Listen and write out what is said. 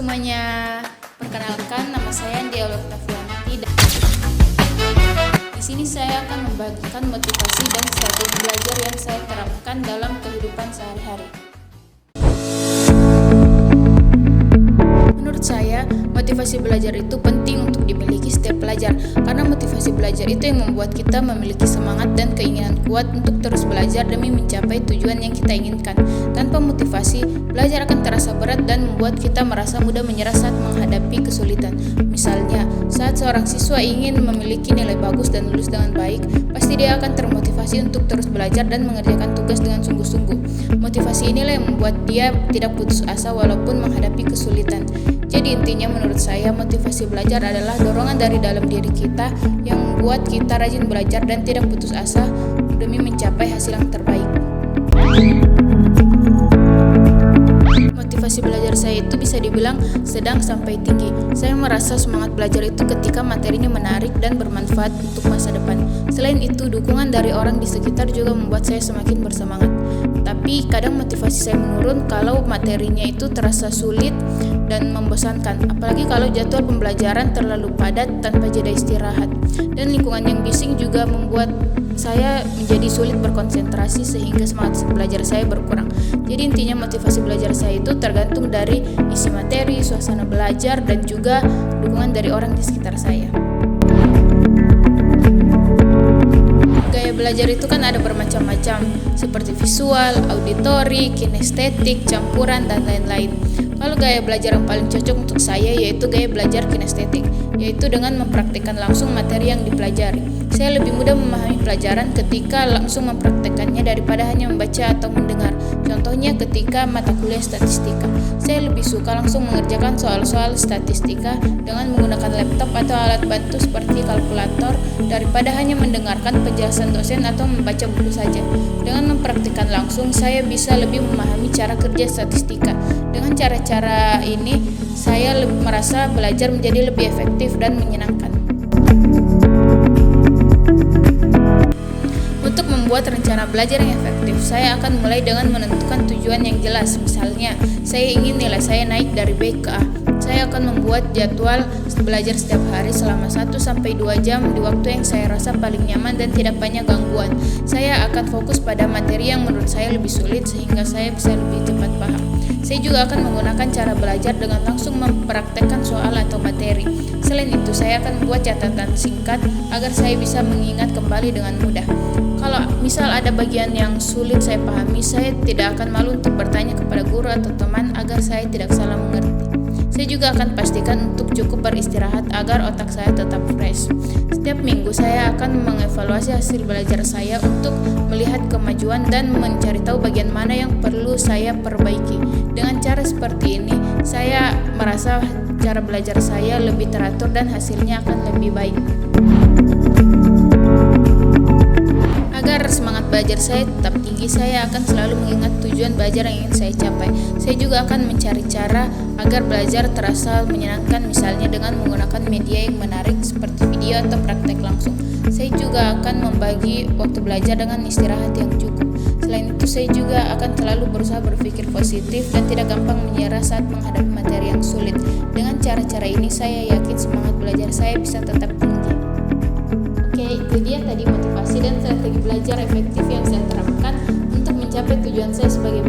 semuanya, perkenalkan nama saya Andia Oktavianti. Di sini saya akan membagikan motivasi dan strategi belajar yang saya terapkan dalam kehidupan sehari-hari. Menurut saya, motivasi belajar itu penting untuk dimiliki setiap pelajar, karena motivasi belajar itu yang membuat kita memiliki semangat dan keinginan kuat untuk terus belajar demi mencapai tujuan yang kita inginkan. Tanpa motivasi, belajar akan terasa berat dan membuat kita merasa mudah menyerah saat menghadapi kesulitan. Misalnya, saat seorang siswa ingin memiliki nilai bagus dan lulus dengan baik, pasti dia akan termotivasi untuk terus belajar dan mengerjakan tugas dengan sungguh-sungguh. Motivasi inilah yang membuat dia tidak putus asa walaupun menghadapi kesulitan. Jadi intinya menurut saya, motivasi belajar adalah dorongan dari dalam diri kita yang membuat kita rajin belajar dan tidak putus asa demi mencapai hasil yang terbaik. Motivasi belajar saya itu bisa dibilang sedang sampai tinggi. Saya merasa semangat belajar itu ketika materinya menarik dan bermanfaat untuk masa depan. Selain itu, dukungan dari orang di sekitar juga membuat saya semakin bersemangat. Tapi kadang motivasi saya menurun kalau materinya itu terasa sulit dan membosankan, apalagi kalau jadwal pembelajaran terlalu padat tanpa jeda istirahat. Dan lingkungan yang bising juga membuat saya menjadi sulit berkonsentrasi sehingga semangat belajar saya berkurang. Jadi intinya motivasi belajar saya itu tergantung dari isi materi, suasana belajar, dan juga dukungan dari orang di sekitar saya. Gaya belajar itu kan ada bermacam-macam, seperti visual, auditori, kinestetik, campuran, dan lain-lain. Kalau gaya belajar yang paling cocok untuk saya yaitu gaya belajar kinestetik, yaitu dengan mempraktikkan langsung materi yang dipelajari. Saya lebih mudah memahami pelajaran ketika langsung mempraktikkannya daripada hanya membaca atau mendengar. Contohnya ketika mata kuliah statistika, saya lebih suka langsung mengerjakan soal-soal statistika dengan menggunakan laptop atau alat bantu seperti kalkulator daripada hanya mendengarkan penjelasan dosen atau membaca buku saja. Dengan mempraktikkan langsung, saya bisa lebih memahami cara kerja statistika. Dengan cara-cara ini, saya merasa belajar menjadi lebih efektif dan menyenangkan. Untuk membuat rencana belajar yang efektif, saya akan mulai dengan menentukan tujuan yang jelas. Misalnya, saya ingin nilai saya naik dari B ke A. Saya akan membuat jadwal belajar setiap hari selama 1-2 jam di waktu yang saya rasa paling nyaman dan tidak banyak gangguan. Saya akan fokus pada materi yang menurut saya lebih sulit sehingga saya bisa lebih cepat paham. Saya juga akan menggunakan cara belajar dengan langsung mempraktekkan soal atau materi. Selain itu, saya akan membuat catatan singkat agar saya bisa mengingat kembali dengan mudah. Kalau misal ada bagian yang sulit saya pahami, saya tidak akan malu untuk bertanya kepada guru atau teman agar saya tidak salah mengerti. Saya juga akan pastikan untuk cukup beristirahat agar otak saya tetap fresh. Setiap minggu saya akan mengevaluasi hasil belajar saya untuk melihat kemajuan dan mencari tahu bagian mana yang perlu saya perbaiki. Dengan cara seperti ini, saya merasa cara belajar saya lebih teratur dan hasilnya akan lebih baik. Agar semangat belajar saya tetap tinggi, saya akan selalu mengingat tujuan belajar yang ingin saya capai. Saya juga akan mencari cara agar belajar terasa menyenangkan, misalnya dengan menggunakan media yang menarik seperti video atau praktek langsung. Saya juga akan membagi waktu belajar dengan istirahat yang cukup. Selain itu, saya juga akan selalu berusaha berpikir positif dan tidak gampang menyerah saat menghadapi materi yang sulit. Dengan cara-cara ini, saya yakin semangat belajar saya bisa tetap tinggi. Oke, itu dia tadi motivasi dan strategi belajar efektif yang saya terapkan untuk mencapai tujuan saya sebagai